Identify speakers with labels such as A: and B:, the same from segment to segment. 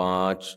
A: 5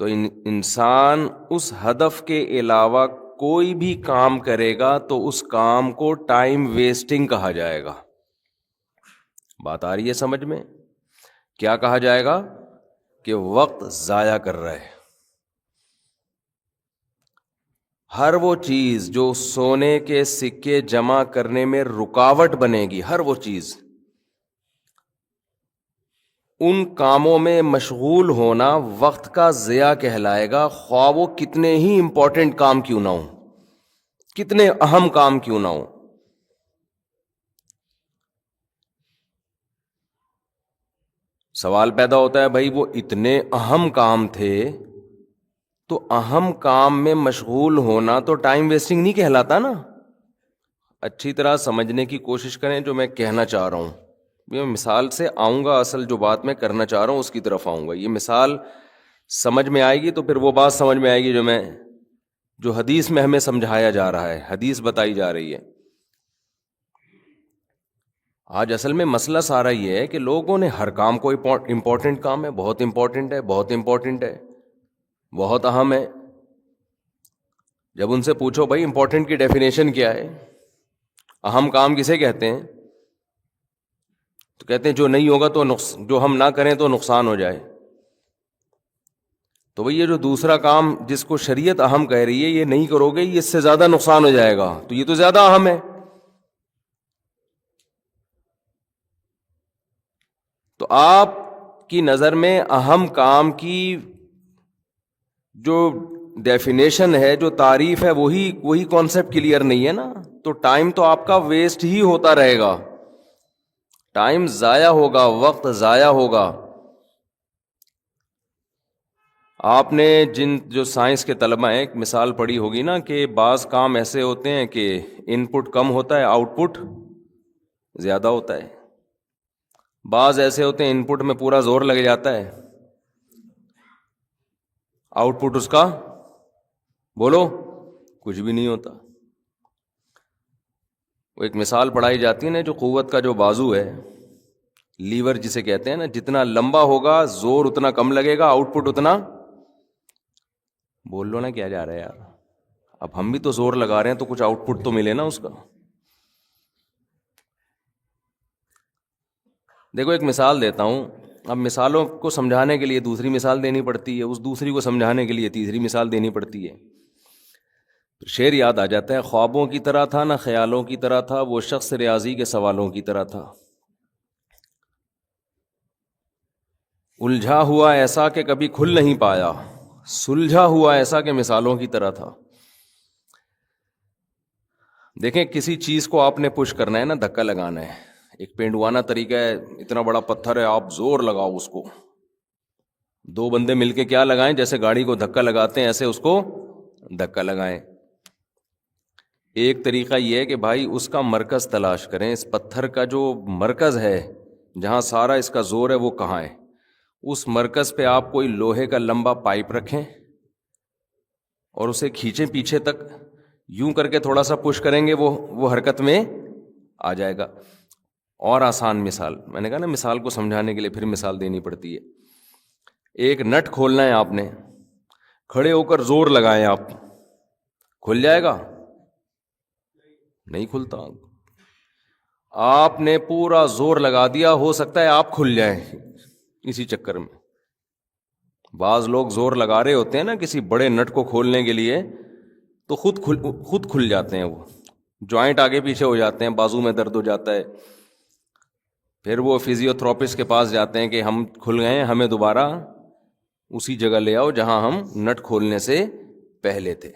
A: تو انسان اس ہدف کے علاوہ کوئی بھی کام کرے گا تو اس کام کو ٹائم ویسٹنگ کہا جائے گا. بات آ رہی ہے سمجھ میں؟ کیا کہا جائے گا؟ کہ وقت ضائع کر رہا ہے. ہر وہ چیز جو سونے کے سکے جمع کرنے میں رکاوٹ بنے گی، ہر وہ چیز، ان کاموں میں مشغول ہونا وقت کا ضیاع کہلائے گا، خواہ وہ کتنے ہی امپورٹنٹ کام کیوں نہ ہوں، کتنے اہم کام کیوں نہ ہوں. سوال پیدا ہوتا ہے بھائی وہ اتنے اہم کام تھے تو اہم کام میں مشغول ہونا تو ٹائم ویسٹنگ نہیں کہلاتا نا. اچھی طرح سمجھنے کی کوشش کریں جو میں کہنا چاہ رہا ہوں. میں مثال سے آؤں گا، اصل جو بات میں کرنا چاہ رہا ہوں اس کی طرف آؤں گا. یہ مثال سمجھ میں آئے گی تو پھر وہ بات سمجھ میں آئے گی جو حدیث میں ہمیں سمجھایا جا رہا ہے، حدیث بتائی جا رہی ہے. آج اصل میں مسئلہ سارا یہ ہے کہ لوگوں نے ہر کام کو امپورٹنٹ کام ہے، بہت امپورٹنٹ ہے، بہت امپورٹنٹ ہے، بہت اہم ہے. جب ان سے پوچھو بھائی امپورٹنٹ کی ڈیفینیشن کیا ہے، اہم کام کسے کہتے ہیں، تو کہتے ہیں جو نہیں ہوگا تو جو ہم نہ کریں تو نقصان ہو جائے. تو بھئی یہ جو دوسرا کام جس کو شریعت اہم کہہ رہی ہے یہ نہیں کرو گے، یہ اس سے زیادہ نقصان ہو جائے گا، تو یہ تو زیادہ اہم ہے. تو آپ کی نظر میں اہم کام کی جو ڈیفینیشن ہے، جو تعریف ہے، وہی کانسیپٹ کلیئر نہیں ہے نا. تو ٹائم تو آپ کا ویسٹ ہی ہوتا رہے گا، ٹائم ضائع ہوگا، وقت ضائع ہوگا. آپ نے جو سائنس کے طلبہ ہیں ایک مثال پڑھی ہوگی نا کہ بعض کام ایسے ہوتے ہیں کہ ان پٹ کم ہوتا ہے، آؤٹ پٹ زیادہ ہوتا ہے. بعض ایسے ہوتے ہیں ان پٹ میں پورا زور لگ جاتا ہے، آؤٹ پٹ اس کا بولو کچھ بھی نہیں ہوتا. وہ ایک مثال پڑھائی جاتی ہے نا، جو قوت کا جو بازو ہے، لیور جسے کہتے ہیں نا، جتنا لمبا ہوگا زور اتنا کم لگے گا، آؤٹ پٹ اتنا. بول لو نا کیا جا رہا ہے یار، اب ہم بھی تو زور لگا رہے ہیں تو کچھ آؤٹ پٹ تو ملے نا اس کا. دیکھو ایک مثال دیتا ہوں، اب مثالوں کو سمجھانے کے لیے دوسری مثال دینی پڑتی ہے، اس دوسری کو سمجھانے کے لیے تیسری مثال دینی پڑتی ہے. شعر یاد آ جاتا ہے، خوابوں کی طرح تھا نہ خیالوں کی طرح تھا، وہ شخص ریاضی کے سوالوں کی طرح تھا. الجھا ہوا ایسا کہ کبھی کھل نہیں پایا، سلجھا ہوا ایسا کہ مثالوں کی طرح تھا. دیکھیں کسی چیز کو آپ نے پش کرنا ہے نا، دھکا لگانا ہے. ایک پینڈوانا طریقہ ہے، اتنا بڑا پتھر ہے، آپ زور لگاؤ اس کو. دو بندے مل کے کیا لگائیں، جیسے گاڑی کو دھکا لگاتے ہیں ایسے اس کو دھکا لگائیں. ایک طریقہ یہ ہے کہ بھائی اس کا مرکز تلاش کریں، اس پتھر کا جو مرکز ہے جہاں سارا اس کا زور ہے وہ کہاں ہے. اس مرکز پہ آپ کوئی لوہے کا لمبا پائپ رکھیں اور اسے کھینچیں پیچھے تک، یوں کر کے تھوڑا سا پش کریں گے وہ حرکت میں آ جائے گا. اور آسان مثال، میں نے کہا نا مثال کو سمجھانے کے لیے پھر مثال دینی پڑتی ہے. ایک نٹ کھولنا ہے آپ نے، کھڑے ہو کر زور لگائیں آپ، کھل جائے گا؟ نہیں کھلتا. آپ نے پورا زور لگا دیا، ہو سکتا ہے آپ کھل جائیں اسی چکر میں. بعض لوگ زور لگا رہے ہوتے ہیں نا کسی بڑے نٹ کو کھولنے کے لیے تو خود کھل جاتے ہیں، وہ جوائنٹ آگے پیچھے ہو جاتے ہیں، بازو میں درد ہو جاتا ہے. پھر وہ فزیو تھراپسٹ کے پاس جاتے ہیں کہ ہم کھل گئے ہیں، ہمیں دوبارہ اسی جگہ لے آؤ جہاں ہم نٹ کھولنے سے پہلے تھے.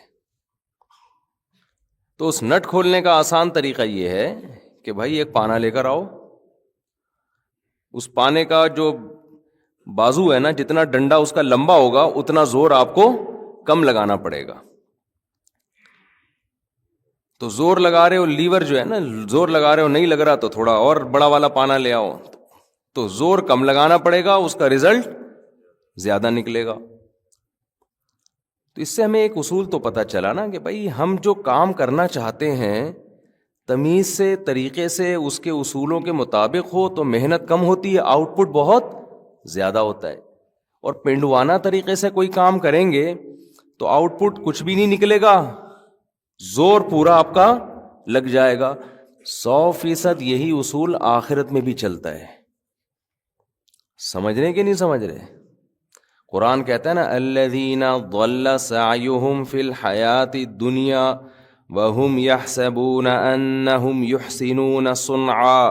A: تو اس نٹ کھولنے کا آسان طریقہ یہ ہے کہ بھائی ایک پانا لے کر آؤ، اس پانے کا جو بازو ہے نا، جتنا ڈنڈا اس کا لمبا ہوگا اتنا زور آپ کو کم لگانا پڑے گا. تو زور لگا رہے ہو، لیور جو ہے نا زور لگا رہے ہو نہیں لگ رہا تو تھوڑا اور بڑا والا پانا لے آؤ، تو زور کم لگانا پڑے گا، اس کا رزلٹ زیادہ نکلے گا. تو اس سے ہمیں ایک اصول تو پتہ چلا نا کہ بھائی ہم جو کام کرنا چاہتے ہیں تمیز سے، طریقے سے، اس کے اصولوں کے مطابق ہو تو محنت کم ہوتی ہے، آؤٹ پٹ بہت زیادہ ہوتا ہے. اور پنڈوانہ طریقے سے کوئی کام کریں گے تو آؤٹ پٹ کچھ بھی نہیں نکلے گا, زور پورا آپ کا لگ جائے گا. 100% یہی اصول آخرت میں بھی چلتا ہے. سمجھ رہے کہ نہیں سمجھ رہے؟ قرآن کہتا ہے نا الذین ضل سعیہم فی الحیات الدنیا وہم یحسبون انہم یحسنون صنعا.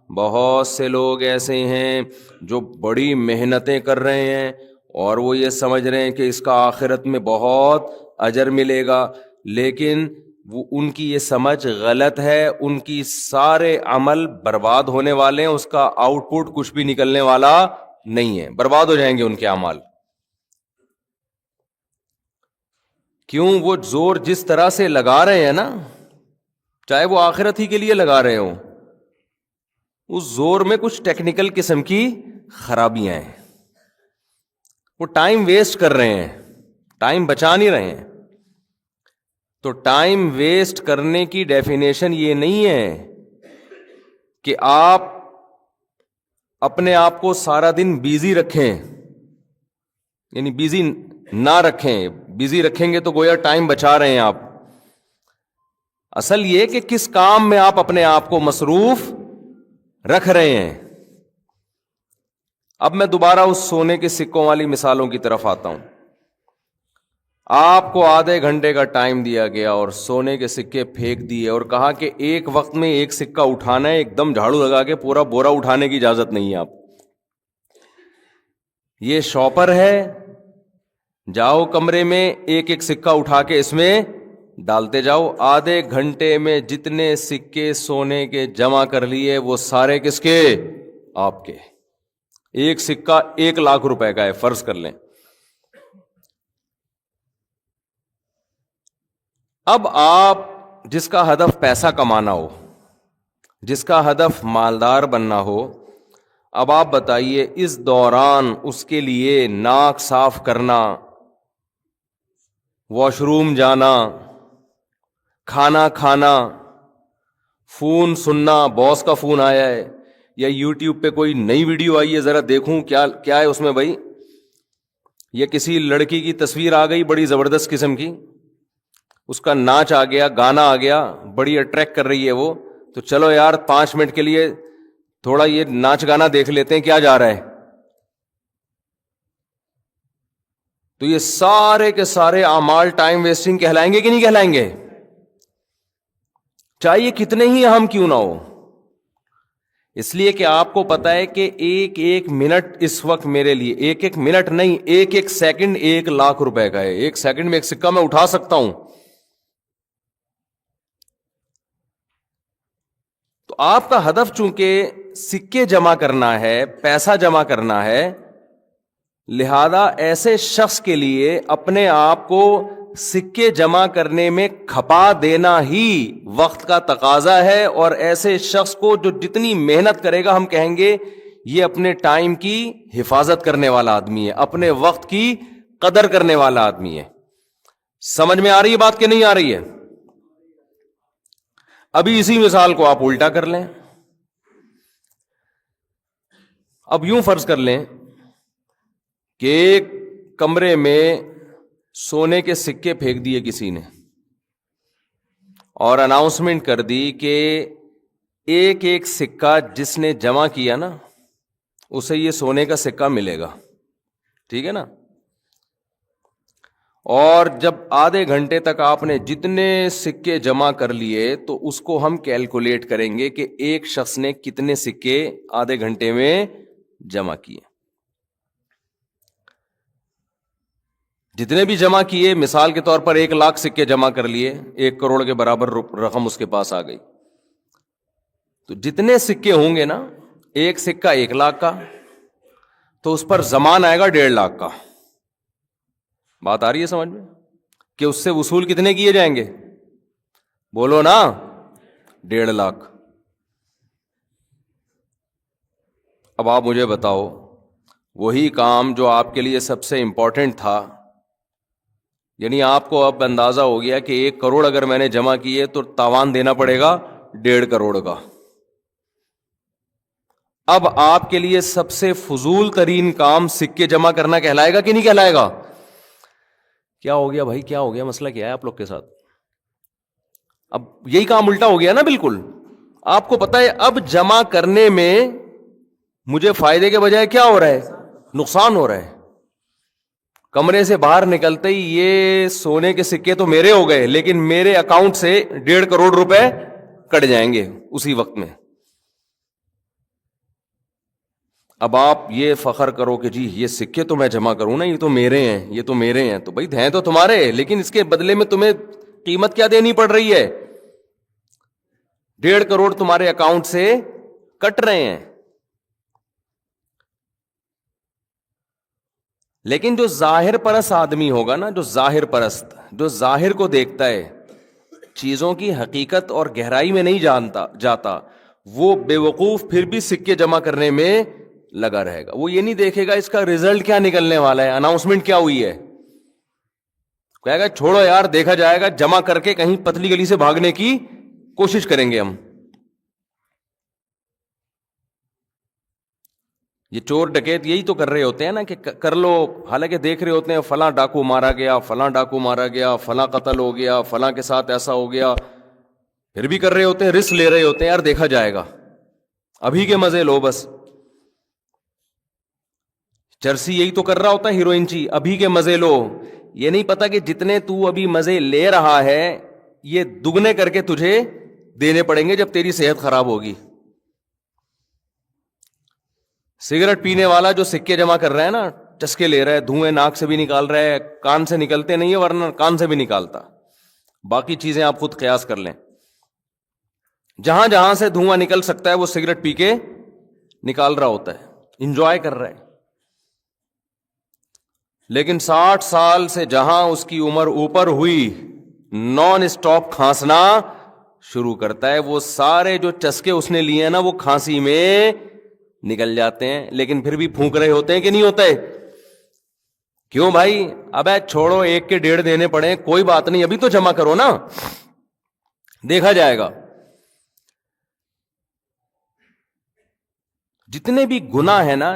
A: بہت سے لوگ ایسے ہیں جو بڑی محنتیں کر رہے ہیں اور وہ یہ سمجھ رہے ہیں کہ اس کا آخرت میں بہت اجر ملے گا, لیکن وہ ان کی یہ سمجھ غلط ہے. ان کی سارے عمل برباد ہونے والے ہیں, اس کا آؤٹ پٹ کچھ بھی نکلنے والا نہیں ہے, برباد ہو جائیں گے ان کے اعمال. کیوں؟ وہ زور جس طرح سے لگا رہے ہیں نا, چاہے وہ آخرت ہی کے لیے لگا رہے ہوں, اس زور میں کچھ ٹیکنیکل قسم کی خرابیاں ہیں. وہ ٹائم ویسٹ کر رہے ہیں, ٹائم بچا نہیں رہے ہیں. تو ٹائم ویسٹ کرنے کی ڈیفینیشن یہ نہیں ہے کہ آپ اپنے آپ کو سارا دن بیزی رکھیں, یعنی بیزی نہ رکھیں. بیزی رکھیں گے تو گویا ٹائم بچا رہے ہیں آپ. اصل یہ کہ کس کام میں آپ اپنے آپ کو مصروف رکھ رہے ہیں. اب میں دوبارہ اس سونے کے سکوں والی مثالوں کی طرف آتا ہوں. آپ کو آدھے گھنٹے کا ٹائم دیا گیا اور سونے کے سکے پھینک دیے اور کہا کہ ایک وقت میں ایک سکہ اٹھانا ہے, ایک دم جھاڑو لگا کے پورا بورا اٹھانے کی اجازت نہیں ہے. آپ یہ شاپر ہے, جاؤ کمرے میں ایک ایک سکہ اٹھا کے اس میں ڈالتے جاؤ. آدھے گھنٹے میں جتنے سکے سونے کے جمع کر لیے وہ سارے کس کے؟ آپ کے. ایک سکہ 1,00,000 روپے کا ہے, فرض کر لیں. اب آپ جس کا ہدف پیسہ کمانا ہو, جس کا ہدف مالدار بننا ہو, اب آپ بتائیے اس دوران اس کے لیے ناک صاف کرنا, واش روم جانا, کھانا کھانا, فون سننا, باس کا فون آیا ہے یا یوٹیوب پہ کوئی نئی ویڈیو آئی ہے ذرا دیکھوں کیا ہے اس میں بھائی, یا کسی لڑکی کی تصویر آ گئی بڑی زبردست قسم کی, اس کا ناچ آ گیا, گانا آ گیا, بڑی اٹریکٹ کر رہی ہے وہ, تو چلو یار 5 منٹ کے لیے تھوڑا یہ ناچ گانا دیکھ لیتے ہیں کیا جا رہا ہے. تو یہ سارے کے سارے اعمال ٹائم ویسٹنگ کہلائیں گے کہ نہیں کہلائیں گے؟ چاہیے کتنے ہی اہم کیوں نہ ہو. اس لیے کہ آپ کو پتا ہے کہ ایک ایک منٹ اس وقت میرے لیے, ایک ایک منٹ نہیں, ایک ایک سیکنڈ 1,00,000 روپے کا ہے. ایک سیکنڈ میں ایک سکہ میں اٹھا سکتا ہوں. تو آپ کا ہدف چونکہ سکے جمع کرنا ہے, پیسہ جمع کرنا ہے, لہذا ایسے شخص کے لیے اپنے آپ کو سکے جمع کرنے میں کھپا دینا ہی وقت کا تقاضا ہے. اور ایسے شخص کو جو جتنی محنت کرے گا, ہم کہیں گے یہ اپنے ٹائم کی حفاظت کرنے والا آدمی ہے, اپنے وقت کی قدر کرنے والا آدمی ہے. سمجھ میں آ رہی ہے بات کہ نہیں آ رہی ہے؟ ابھی اسی مثال کو آپ الٹا کر لیں. اب یوں فرض کر لیں کہ ایک کمرے میں سونے کے سکے پھینک دیے کسی نے اور اناؤنسمنٹ کر دی کہ ایک ایک سکہ جس نے جمع کیا نا اسے یہ سونے کا سکہ ملے گا. ٹھیک ہے نا؟ اور جب آدھے گھنٹے تک آپ نے جتنے سکے جمع کر لیے تو اس کو ہم کیلکولیٹ کریں گے کہ ایک شخص نے کتنے سکے آدھے گھنٹے میں جمع کیے. جتنے بھی جمع کیے, مثال کے طور پر 1,00,000 سکے جمع کر لیے, 1 کروڑ کے برابر رقم اس کے پاس آ گئی. تو جتنے سکے ہوں گے نا, ایک سکہ 1,00,000 کا, تو اس پر زمان آئے گا 1,50,000 کا. بات آ رہی ہے سمجھ میں کہ اس سے وصول کتنے کیے جائیں گے؟ بولو نا, 1,50,000. اب آپ مجھے بتاؤ, وہی کام جو آپ کے لیے سب سے امپورٹنٹ تھا, یعنی آپ کو اب اندازہ ہو گیا کہ 1 کروڑ اگر میں نے جمع کیے تو تاوان دینا پڑے گا 1.5 کروڑ کا. اب آپ کے لیے سب سے فضول ترین کام سکے جمع کرنا کہلائے گا کہ نہیں کہلائے گا؟ کیا ہو گیا بھائی، کیا ہو گیا؟ مسئلہ کیا ہے آپ لوگ کے ساتھ؟ اب یہی کام الٹا ہو گیا نا بالکل. آپ کو پتا ہے اب جمع کرنے میں مجھے فائدے کے بجائے کیا ہو رہا ہے؟ نقصان ہو رہا ہے. کمرے سے باہر نکلتے ہی یہ سونے کے سکے تو میرے ہو گئے، لیکن میرے اکاؤنٹ سے 1.5 کروڑ روپے کٹ جائیں گے اسی وقت میں. اب آپ یہ فخر کرو کہ جی یہ سکے تو میں جمع کروں نا، یہ تو میرے ہیں، یہ تو میرے ہیں. تو بھائی ہیں تو تمہارے، لیکن اس کے بدلے میں تمہیں قیمت کیا دینی پڑ رہی ہے؟ 1.5 کروڑ تمہارے اکاؤنٹ سے کٹ رہے ہیں. لیکن جو ظاہر پرست آدمی ہوگا نا، جو ظاہر پرست، جو ظاہر کو دیکھتا ہے، چیزوں کی حقیقت اور گہرائی میں نہیں جاتا، وہ بے وقوف پھر بھی سکے جمع کرنے میں لگا رہے گا. وہ یہ نہیں دیکھے گا اس کا ریزلٹ کیا نکلنے والا ہے، اناؤنسمنٹ کیا ہوئی ہے. کہے گا چھوڑو یار دیکھا جائے گا، جمع کر کے کہیں پتلی گلی سے بھاگنے کی کوشش کریں گے ہم. یہ چور ڈکیت یہی تو کر رہے ہوتے ہیں نا کہ کر لو، حالانکہ دیکھ رہے ہوتے ہیں فلاں ڈاکو مارا گیا، فلاں ڈاکو مارا گیا، فلاں قتل ہو گیا، فلاں کے ساتھ ایسا ہو گیا، پھر بھی کر رہے ہوتے ہیں، رسک لے رہے ہوتے ہیں یار دیکھا جائے گا، ابھی کے مزے لو بس. چرسی یہی تو کر رہا ہوتا ہے، ہیروئن چی، ابھی کے مزے لو. یہ نہیں پتا کہ جتنے تو ابھی مزے لے رہا ہے یہ دگنے کر کے تجھے دینے پڑیں گے جب تیری صحت خراب ہوگی. سگریٹ پینے والا جو سکے جمع کر رہا ہے نا، چسکے لے رہا ہے، دھوئیں ناک سے بھی نکال رہا ہے، کان سے نکلتے نہیں ہے ورنہ کان سے بھی نکالتا. باقی چیزیں آپ خود قیاس کر لیں، جہاں جہاں سے دھواں نکل سکتا ہے وہ سگریٹ پی کے نکال رہا ہوتا ہے، انجوائے کر رہا ہے. لیکن 60 سال سے جہاں اس کی عمر اوپر ہوئی، نان اسٹاپ کھانسنا شروع کرتا ہے. وہ سارے جو چسکے اس نے لیے ہیں نا وہ کھانسی میں نکل جاتے ہیں، لیکن پھر بھی پھونک رہے ہوتے ہیں کہ نہیں ہوتے؟ کیوں بھائی؟ اب چھوڑو 1 کے 1.5 دینے پڑے، کوئی بات نہیں، ابھی تو جمع کرو نا، دیکھا جائے گا. جتنے بھی گناہ ہیں نا،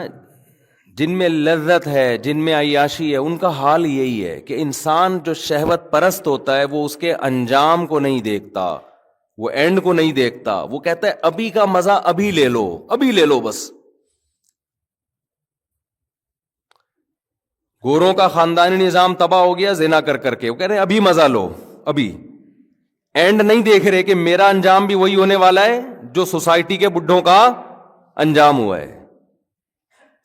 A: جن میں لذت ہے، جن میں عیاشی ہے، ان کا حال یہی ہے کہ انسان جو شہوت پرست ہوتا ہے وہ اس کے انجام کو نہیں دیکھتا، وہ اینڈ کو نہیں دیکھتا. وہ کہتا ہے ابھی کا مزہ ابھی لے لو، ابھی لے لو بس. گوروں کا خاندانی نظام تباہ ہو گیا زنا کر کر کے، وہ کہہ رہے ابھی مزہ لو، ابھی. اینڈ نہیں دیکھ رہے کہ میرا انجام بھی وہی ہونے والا ہے جو سوسائٹی کے بڈھوں کا انجام ہوا ہے.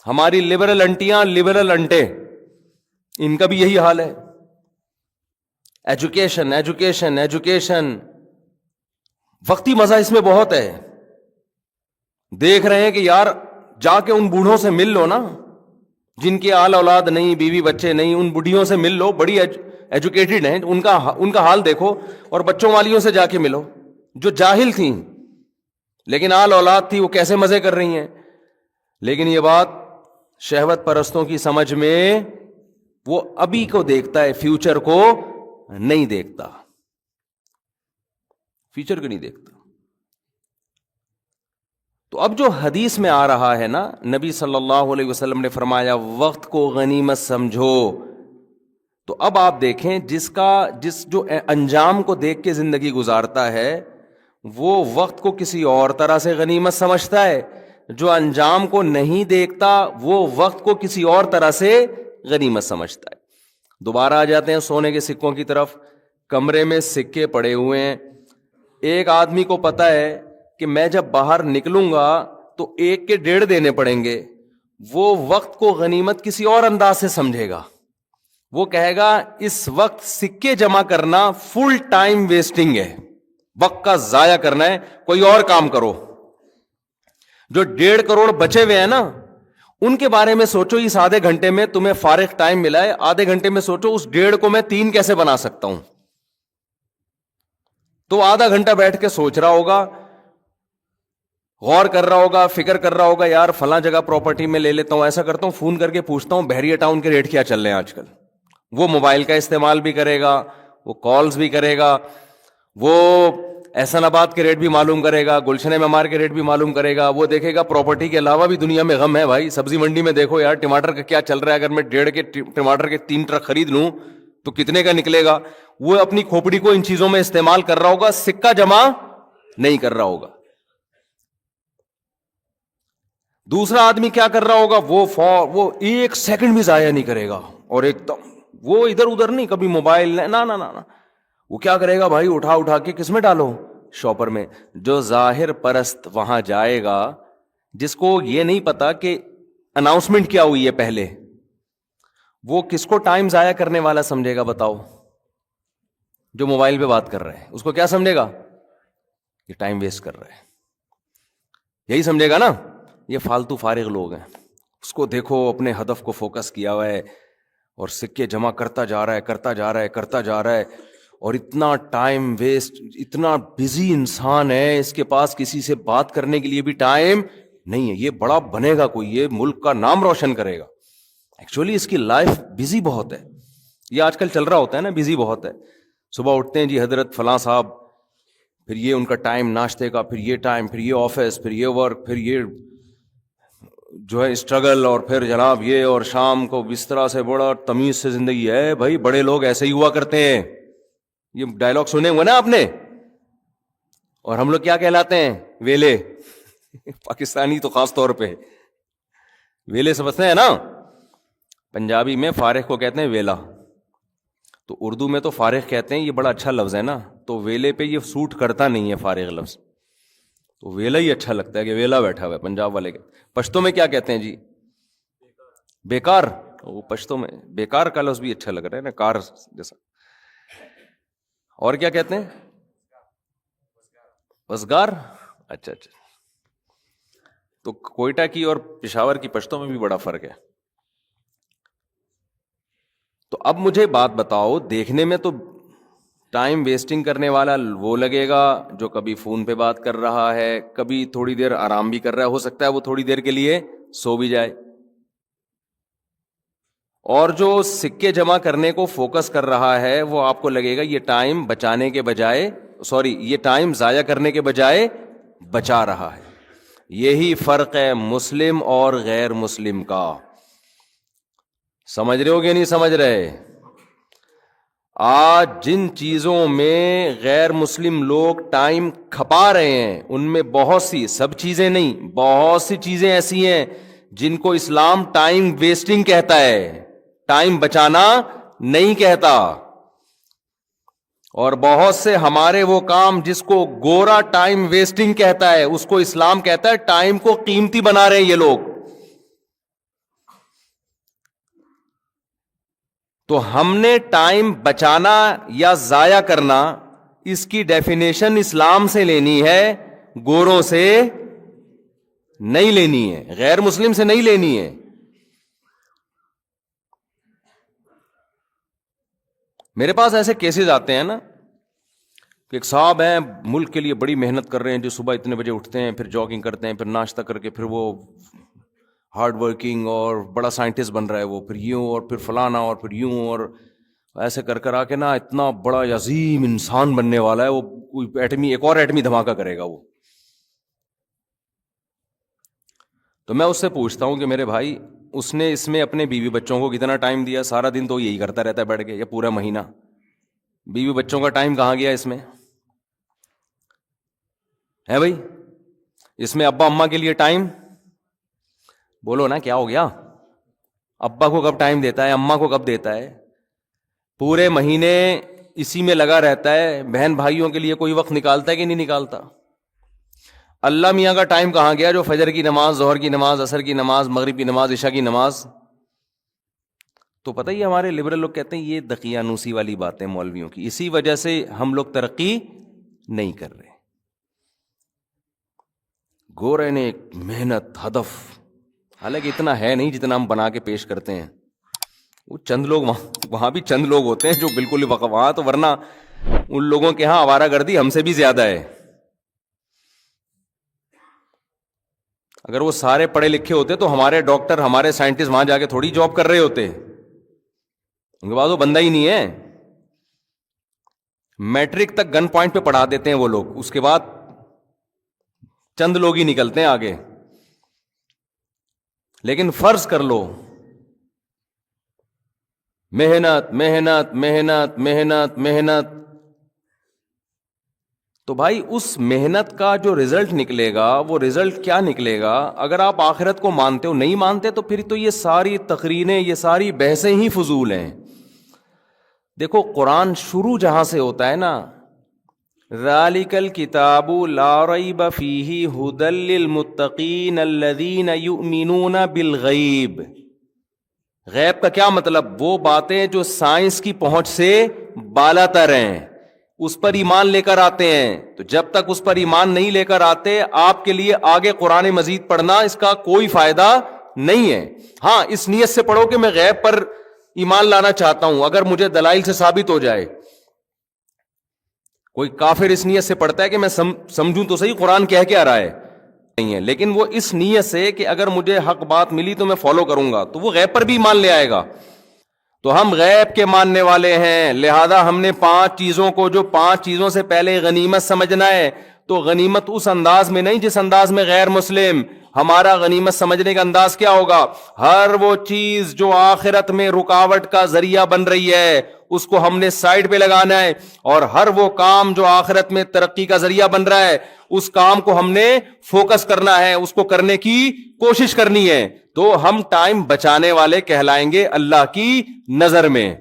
A: ہماری لبرل انٹیاں، لبرل انٹے، ان کا بھی یہی حال ہے. ایجوکیشن ایجوکیشن ایجوکیشن، وقتی مزہ اس میں بہت ہے. دیکھ رہے ہیں کہ یار جا کے ان بوڑھوں سے مل لو نا جن کی آل اولاد نہیں، بیوی بچے نہیں، ان بڈھیوں سے مل لو، بڑی ایجوکیٹڈ ہیں، ان کا حال دیکھو. اور بچوں والیوں سے جا کے ملو جو جاہل تھیں لیکن آل اولاد تھی، وہ کیسے مزے کر رہی ہیں. لیکن یہ بات شہوت پرستوں کی سمجھ میں، وہ ابھی کو دیکھتا ہے، فیوچر کو نہیں دیکھتا، فیوچر کو نہیں دیکھتا. تو اب جو حدیث میں آ رہا ہے نا، نبی صلی اللہ علیہ وسلم نے فرمایا وقت کو غنیمت سمجھو. تو اب آپ دیکھیں جس جو انجام کو دیکھ کے زندگی گزارتا ہے وہ وقت کو کسی اور طرح سے غنیمت سمجھتا ہے، جو انجام کو نہیں دیکھتا وہ وقت کو کسی اور طرح سے غنیمت سمجھتا ہے. دوبارہ آ جاتے ہیں سونے کے سکوں کی طرف. کمرے میں سکے پڑے ہوئے ہیں، ایک آدمی کو پتا ہے کہ میں جب باہر نکلوں گا تو 1 کے 1.5 دینے پڑیں گے. وہ وقت کو غنیمت کسی اور انداز سے سمجھے گا. وہ کہے گا اس وقت سکے جمع کرنا فل ٹائم ویسٹنگ ہے، وقت کا ضائع کرنا ہے، کوئی اور کام کرو. جو 1.5 کروڑ بچے ہوئے ہیں نا ان کے بارے میں سوچو. اس آدھے گھنٹے میں تمہیں فارغ ٹائم ملا ہے، آدھے گھنٹے میں سوچو اس 1.5 کو میں 3 کیسے بنا سکتا ہوں. تو آدھا گھنٹہ بیٹھ کے سوچ رہا ہوگا، غور کر رہا ہوگا، فکر کر رہا ہوگا، یار فلاں جگہ پراپرٹی میں لے لیتا ہوں، ایسا کرتا ہوں، فون کر کے پوچھتا ہوں بحریہ ٹاؤن کے ریٹ کیا چل رہے ہیں آج کل. وہ موبائل کا استعمال بھی کرے گا، وہ کالز بھی کرے گا، وہ احسن آباد کے ریٹ بھی معلوم کرے گا, گلشن معمار کے ریٹ بھی معلوم کرے گا. وہ دیکھے گا پراپرٹی کے علاوہ بھی دنیا میں غم ہے بھائی. سبزی منڈی میں دیکھو یار ٹماٹر کا کیا چل رہا ہے, اگر میں 1.5 کے ٹماٹر کے 3 ٹرک خرید لوں تو کتنے کا نکلے گا. وہ اپنی کھوپڑی کو ان چیزوں میں استعمال کر رہا ہوگا, سکہ جمع نہیں کر رہا ہوگا. دوسرا آدمی کیا کر رہا ہوگا, وہ 1 سیکنڈ بھی ضائع نہیں کرے گا, اور ایک دم وہ ادھر ادھر نہیں, کبھی موبائل نہ وہ کیا کرے گا بھائی, اٹھا کے کس میں ڈالو, شاپر میں. جو ظاہر پرست وہاں جائے گا, جس کو یہ نہیں پتا کہ اناؤنسمنٹ کیا ہوئی ہے پہلے, وہ کس کو ٹائم ضائع کرنے والا سمجھے گا بتاؤ؟ جو موبائل پہ بات کر رہے ہیں اس کو کیا سمجھے گا؟ یہ ٹائم ویسٹ کر رہے ہیں, یہی سمجھے گا نا. یہ فالتو فارغ لوگ ہیں. اس کو دیکھو اپنے ہدف کو فوکس کیا ہوا ہے اور سکے جمع کرتا جا رہا ہے, اور اتنا ٹائم ویسٹ, اتنا بزی انسان ہے, اس کے پاس کسی سے بات کرنے کے لیے بھی ٹائم نہیں ہے. یہ بڑا بنے گا کوئی, یہ ملک کا نام روشن کرے گا. ایکچولی اس کی لائف بزی بہت ہے. یہ آج کل چل رہا ہوتا ہے نا, بزی بہت ہے. صبح اٹھتے ہیں جی حضرت فلاں صاحب, پھر یہ ان کا ٹائم ناشتے کا, پھر یہ ٹائم, پھر یہ آفس, پھر یہ ورک, پھر یہ جو ہے اسٹرگل, اور پھر جناب یہ, اور شام کو بستر سے بڑا تمیز سے زندگی ہے. بھائی بڑے لوگ ایسے ہی ہوا کرتے ہیں. یہ ڈائلاگ سنے ہوئے نا آپ نے. اور ہم لوگ کیا کہلاتے ہیں؟ ویلے. پاکستانی تو خاص طور پہ ویلے سمجھتے ہیں نا. پنجابی میں فارغ کو کہتے ہیں ویلا, تو اردو میں تو فارغ کہتے ہیں. یہ بڑا اچھا لفظ ہے نا, تو ویلے پہ یہ سوٹ کرتا نہیں ہے فارغ لفظ, تو ویلا ہی اچھا لگتا ہے کہ ویلا بیٹھا ہوا ہے. پنجاب والے کے پشتوں میں کیا کہتے ہیں جی؟ بیکار. وہ پشتوں میں بیکار کا لفظ بھی اچھا لگ رہا ہے نا, کار جیسا. اور کیا کہتے ہیں؟ وزگار. اچھا. تو کوئٹہ کی اور پشاور کی پشتوں میں بھی بڑا فرق ہے. تو اب مجھے بات بتاؤ, دیکھنے میں تو ٹائم ویسٹنگ کرنے والا وہ لگے گا جو کبھی فون پہ بات کر رہا ہے, کبھی تھوڑی دیر آرام بھی کر رہا ہے, ہو سکتا ہے وہ تھوڑی دیر کے لیے سو بھی جائے. اور جو سکے جمع کرنے کو فوکس کر رہا ہے وہ آپ کو لگے گا یہ ٹائم بچانے کے بجائے, یہ ٹائم ضائع کرنے کے بجائے بچا رہا ہے. یہی فرق ہے مسلم اور غیر مسلم کا. سمجھ رہے ہو کہ نہیں سمجھ رہے؟ آج جن چیزوں میں غیر مسلم لوگ ٹائم کھپا رہے ہیں, ان میں بہت سی, سب چیزیں نہیں, بہت سی چیزیں ایسی ہیں جن کو اسلام ٹائم ویسٹنگ کہتا ہے, ٹائم بچانا نہیں کہتا. اور بہت سے ہمارے وہ کام جس کو گورا ٹائم ویسٹنگ کہتا ہے, اس کو اسلام کہتا ہے ٹائم کو قیمتی بنا رہے ہیں یہ لوگ. تو ہم نے ٹائم بچانا یا ضائع کرنا, اس کی ڈیفینیشن اسلام سے لینی ہے, گوروں سے نہیں لینی ہے, غیر مسلم سے نہیں لینی ہے. میرے پاس ایسے کیسز آتے ہیں نا کہ ایک صاحب ہیں ملک کے لیے بڑی محنت کر رہے ہیں, جو صبح اتنے بجے اٹھتے ہیں, پھر جاگنگ کرتے ہیں, پھر ناشتہ کر کے پھر وہ ہارڈ ورکنگ اور بڑا سائنٹسٹ بن رہا ہے وہ, پھر یوں اور پھر فلانا اور پھر یوں, اور ایسے کر آ کے نا اتنا بڑا عظیم انسان بننے والا ہے وہ, کوئی ایک اور ایٹمی دھماکہ کرے گا وہ. تو میں اس سے پوچھتا ہوں کہ میرے بھائی اس نے اس میں اپنے بیوی بچوں کو کتنا ٹائم دیا؟ سارا دن تو یہی کرتا رہتا ہے بیٹھ کے, یا پورا مہینہ. بیوی بچوں کا ٹائم کہاں گیا اس میں ہے بھائی؟ اس میں ابا اماں کے لیے ٹائم, بولو نا کیا ہو گیا؟ ابا کو کب ٹائم دیتا ہے, اماں کو کب دیتا ہے؟ پورے مہینے اسی میں لگا رہتا ہے. بہن بھائیوں کے لیے کوئی وقت نکالتا ہے کہ نہیں نکالتا؟ اللہ میاں کا ٹائم کہاں گیا جو فجر کی نماز, ظہر کی نماز, عصر کی نماز, مغرب کی نماز, عشاء کی نماز. تو پتہ ہی ہمارے لبرل لوگ کہتے ہیں یہ دقیانوسی والی باتیں مولویوں کی, اسی وجہ سے ہم لوگ ترقی نہیں کر رہے. گورے نے ایک محنت, ہدف, حالانکہ اتنا ہے نہیں جتنا ہم بنا کے پیش کرتے ہیں. وہ چند لوگ وہاں بھی چند لوگ ہوتے ہیں جو بالکل ہی وہاں, تو ورنہ ان لوگوں کے ہاں آوارہ گردی ہم سے بھی زیادہ ہے. اگر وہ سارے پڑھے لکھے ہوتے تو ہمارے ڈاکٹر, ہمارے سائنٹسٹ وہاں جا کے تھوڑی جاب کر رہے ہوتے, ان کے پاس وہ بندہ ہی نہیں ہے. میٹرک تک گن پوائنٹ پہ پڑھا دیتے ہیں وہ لوگ, اس کے بعد چند لوگ ہی نکلتے ہیں آگے. لیکن فرض کر لو محنت محنت محنت محنت محنت, تو بھائی اس محنت کا جو رزلٹ نکلے گا وہ رزلٹ کیا نکلے گا؟ اگر آپ آخرت کو مانتے ہو, نہیں مانتے تو پھر تو یہ ساری تقریریں, یہ ساری بحثیں ہی فضول ہیں. دیکھو قرآن شروع جہاں سے ہوتا ہے نا, ذالک الکتاب لا ریب فیہ ھدی للمتقین الذین یؤمنون بالغیب. غیب کا کیا مطلب؟ وہ باتیں جو سائنس کی پہنچ سے بالا تر ہیں, اس پر ایمان لے کر آتے ہیں. تو جب تک اس پر ایمان نہیں لے کر آتے, آپ کے لیے آگے قرآن مجید پڑھنا اس کا کوئی فائدہ نہیں ہے. ہاں اس نیت سے پڑھو کہ میں غیب پر ایمان لانا چاہتا ہوں, اگر مجھے دلائل سے ثابت ہو جائے. کوئی کافر اس نیت سے پڑھتا ہے کہ میں سمجھوں تو صحیح قرآن کہہ کے آ رہا ہے, نہیں ہے, لیکن وہ اس نیت سے کہ اگر مجھے حق بات ملی تو میں فالو کروں گا, تو وہ غیب پر بھی ایمان لے آئے گا. تو ہم غیب کے ماننے والے ہیں, لہذا ہم نے 5 چیزوں کو, جو 5 چیزوں سے پہلے غنیمت سمجھنا ہے, تو غنیمت اس انداز میں نہیں جس انداز میں غیر مسلم. ہمارا غنیمت سمجھنے کا انداز کیا ہوگا؟ ہر وہ چیز جو آخرت میں رکاوٹ کا ذریعہ بن رہی ہے اس کو ہم نے سائڈ پہ لگانا ہے, اور ہر وہ کام جو آخرت میں ترقی کا ذریعہ بن رہا ہے اس کام کو ہم نے فوکس کرنا ہے, اس کو کرنے کی کوشش کرنی ہے. تو ہم ٹائم بچانے والے کہلائیں گے اللہ کی نظر میں.